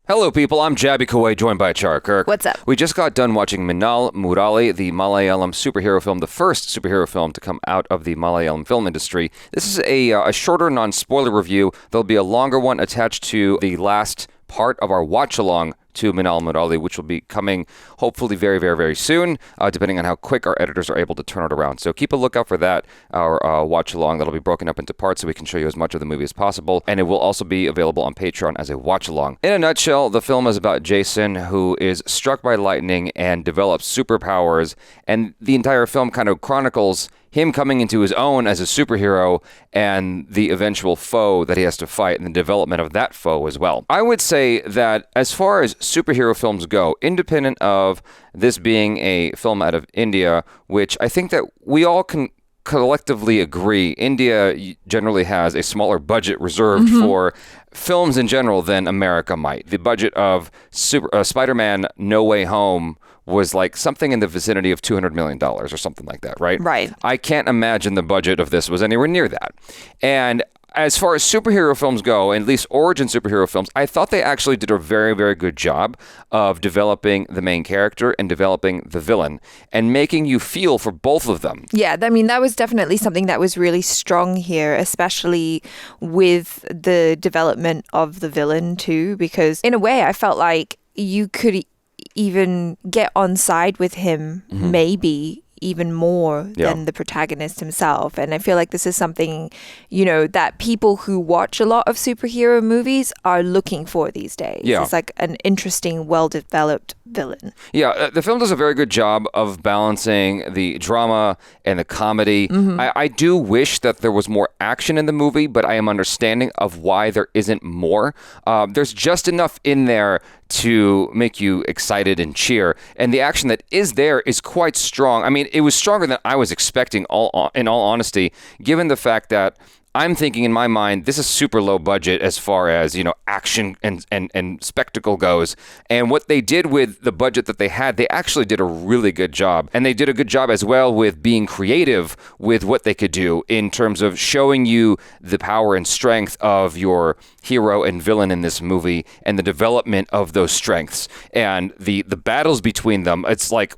Hello, people. I'm Jaby KOAY, joined by ACHARA KIRK. What's up? We just got done watching MINNAL, MURALI, the Malayalam superhero film, the first superhero film to come out of the Malayalam film industry. This is a shorter, non-spoiler review. There'll be a longer one attached to the last part of our watch-along to MINNAL MURALI, which will be coming hopefully very, very, very soon, depending on how quick our editors are able to turn it around. So keep a lookout for that, our watch-along. That'll be broken up into parts so we can show you as much of the movie as possible. And it will also be available on Patreon as a watch-along. In a nutshell, the film is about Jason, who is struck by lightning and develops superpowers. And the entire film kind of chronicles him coming into his own as a superhero and the eventual foe that he has to fight and the development of that foe as well. I would say that as far as superhero films go, independent of this being a film out of India, which I think that we all can collectively agree, India generally has a smaller budget reserved for films in general than America might. The budget of Spider-Man No Way Home was like something in the vicinity of $200 million or something like that, right? Right. I can't imagine the budget of this was anywhere near that. And as far as superhero films go, at least origin superhero films, I thought they actually did a very, very good job of developing the main character and developing the villain and making you feel for both of them. Yeah, I mean, that was definitely something that was really strong here, especially with the development of the villain too, because in a way I felt like you could even get on side with him maybe even more than the protagonist himself. And I feel like this is something, you know, that people who watch a lot of superhero movies are looking for these days. Yeah. It's like an interesting, well-developed villain. Yeah, the film does a very good job of balancing the drama and the comedy. I do wish that there was more action in the movie, but I am understanding of why there isn't more. There's just enough in there to make you excited and cheer. And the action that is there is quite strong. I mean, it was stronger than I was expecting, in all honesty, given the fact that I'm thinking in my mind, this is super low budget as far as, you know, action and spectacle goes. And what they did with the budget that they had, they actually did a really good job. And they did a good job as well with being creative with what they could do in terms of showing you the power and strength of your hero and villain in this movie and the development of those strengths and the battles between them. It's like,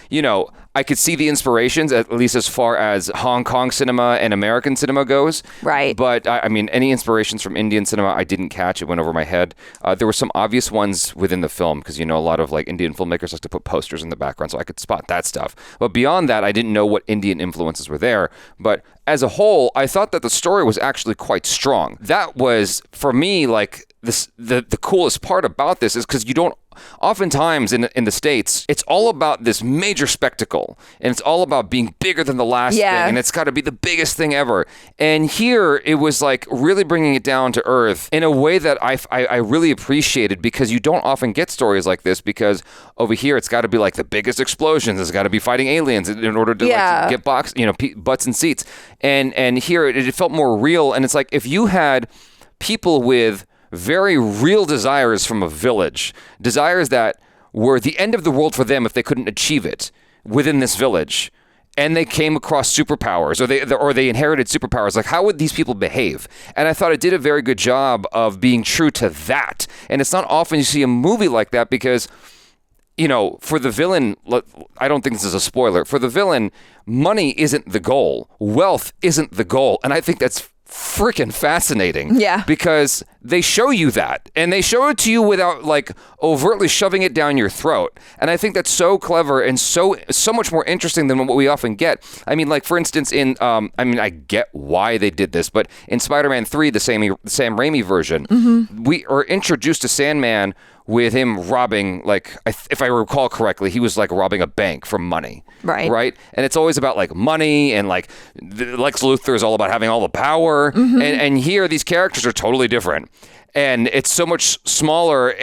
you know, I could see the inspirations, at least as far as Hong Kong cinema and American cinema goes. Right. But, I mean, any inspirations from Indian cinema, I didn't catch. It went over my head. There were some obvious ones within the film because, you know, a lot of, like, Indian filmmakers like to put posters in the background, so I could spot that stuff. But beyond that, I didn't know what Indian influences were there. But as a whole, I thought that the story was actually quite strong. That was, for me, like, the coolest part about this is because you don't oftentimes in the States, it's all about this major spectacle and it's all about being bigger than the last thing and it's got to be the biggest thing ever. And here it was like really bringing it down to earth in a way that I really appreciated because you don't often get stories like this because over here it's got to be like the biggest explosions. It's got to be fighting aliens in order to like, get butts and seats. And here it felt more real. And it's like if you had people with very real desires from a village, desires that were the end of the world for them if they couldn't achieve it within this village, and they came across superpowers or they inherited superpowers, like how would these people behave? And I thought it did a very good job of being true to that. And it's not often you see a movie like that because, you know, for the villain, I don't think this is a spoiler, for the villain, money isn't the goal. Wealth isn't the goal. And I think that's freaking fascinating. Yeah. Because they show you that and they show it to you without like overtly shoving it down your throat. And I think that's so clever and so much more interesting than what we often get. I mean, like for instance, in I get why they did this, but in Spider-Man 3, the Sam Raimi version, we are introduced to Sandman with him robbing, like, if I recall correctly, he was like robbing a bank for money. Right? And it's always about like money and like Lex Luthor is all about having all the power. And here these characters are totally different. And it's so much smaller.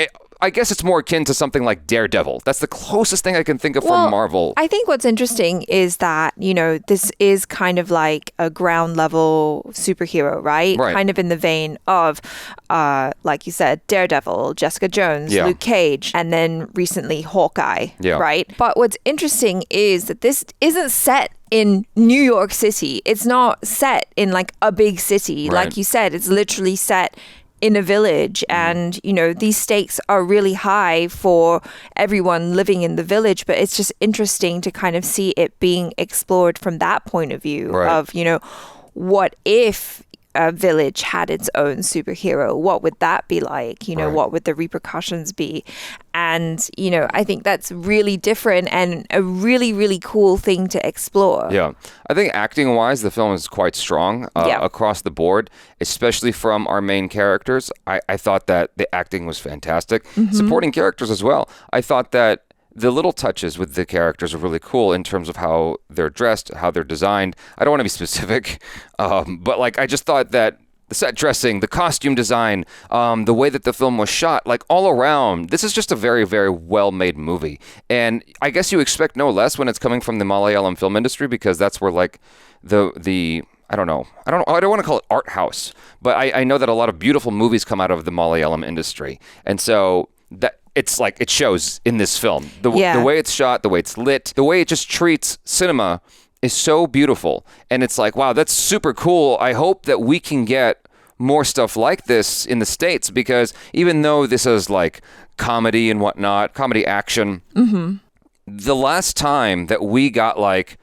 I guess it's more akin to something like Daredevil. That's the closest thing I can think of from Marvel. I think what's interesting is that, you know, this is kind of like a ground level superhero, right? Kind of in the vein of, like you said, Daredevil, Jessica Jones, Luke Cage, and then recently Hawkeye, right? But what's interesting is that this isn't set in New York City. It's not set in like a big city. Like you said, it's literally set in a village, and these stakes are really high for everyone living in the village, but it's just interesting to kind of see it being explored from that point of view of what if a village had its own superhero? What would that be like? What would the repercussions be? And I think that's really different and a really, really cool thing to explore. Yeah, I think acting wise the film is quite strong across the board, especially from our main characters. I thought that the acting was fantastic. Supporting characters as well. I thought that the little touches with the characters are really cool in terms of how they're dressed, how they're designed. I don't want to be specific, but like I just thought that the set dressing, the costume design, the way that the film was shot, like all around, this is just a very, very well-made movie. And I guess you expect no less when it's coming from the Malayalam film industry, because that's where like the I don't want to call it art house, but I know that a lot of beautiful movies come out of the Malayalam industry. And so that it's like it shows in this film. The way it's shot, the way it's lit, the way it just treats cinema is so beautiful. And it's like, wow, that's super cool. I hope that we can get more stuff like this in the States, because even though this is like comedy and whatnot, comedy action, the last time that we got like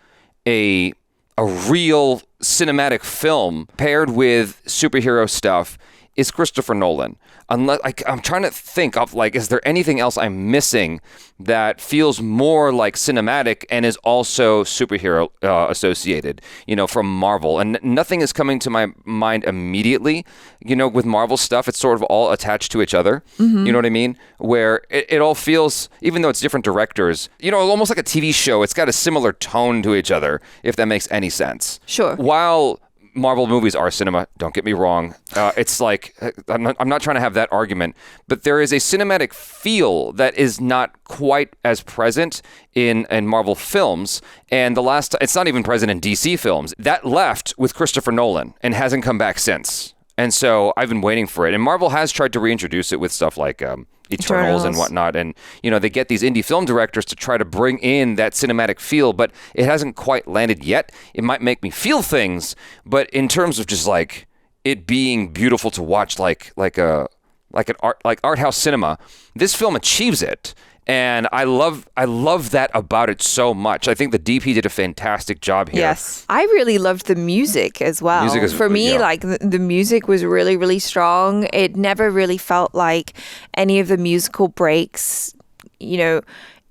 a real cinematic film paired with superhero stuff is Christopher Nolan. Unless I'm trying to think of like, is there anything else I'm missing that feels more like cinematic and is also superhero associated, from Marvel? And nothing is coming to my mind immediately. With Marvel stuff, it's sort of all attached to each other. You know what I mean? Where it all feels, even though it's different directors, almost like a TV show, it's got a similar tone to each other, if that makes any sense. Sure. While Marvel movies are cinema, don't get me wrong. It's like, I'm not trying to have that argument, but there is a cinematic feel that is not quite as present in Marvel films. And it's not even present in DC films. That left with Christopher Nolan and hasn't come back since. And so I've been waiting for it. And Marvel has tried to reintroduce it with stuff like Eternals and whatnot. And, they get these indie film directors to try to bring in that cinematic feel, but it hasn't quite landed yet. It might make me feel things, but in terms of just like it being beautiful to watch, like art house cinema, this film achieves it. And I love that about it so much. I think the DP did a fantastic job here. Yes. I really loved the music as well. For me, like the music was really, really strong. It never really felt like any of the musical breaks,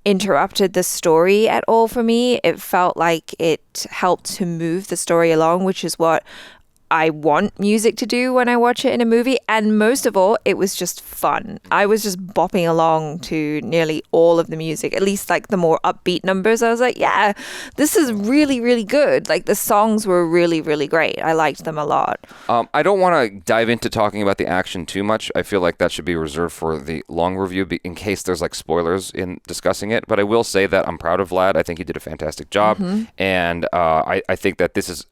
interrupted the story at all for me. It felt like it helped to move the story along, which is what I want music to do when I watch it in a movie. And most of all, it was just fun. I was just bopping along to nearly all of the music, at least like the more upbeat numbers. I was like, yeah, this is really, really good. Like the songs were really, really great. I liked them a lot. I don't want to dive into talking about the action too much. I feel like that should be reserved for the long review in case there's like spoilers in discussing it. But I will say that I'm proud of Vlad. I think he did a fantastic job. And I think that this is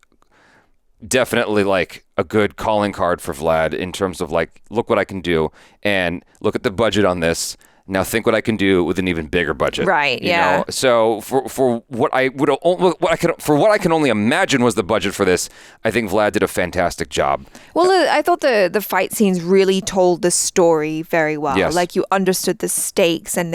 definitely like a good calling card for Vlad in terms of like, look what I can do and look at the budget on this. Now think what I can do with an even bigger budget. Right. Yeah. So for what I can only imagine was the budget for this, I think Vlad did a fantastic job. Well, I thought the fight scenes really told the story very well. Yes. Like you understood the stakes, and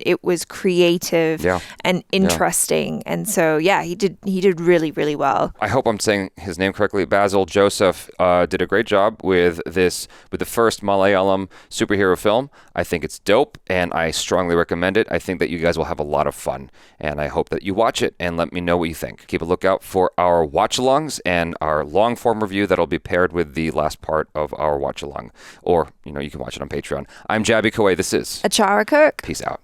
it was creative and interesting. And so he did really, really well. I hope I'm saying his name correctly. Basil Joseph did a great job with the first Malayalam superhero film. I think it's dope, and I strongly recommend it. I think that you guys will have a lot of fun, and I hope that you watch it and let me know what you think. Keep a lookout for our watch-alongs and our long-form review that'll be paired with the last part of our watch-along. Or, you can watch it on Patreon. I'm Jaby KOAY. This is ACHARA KIRK. Peace out.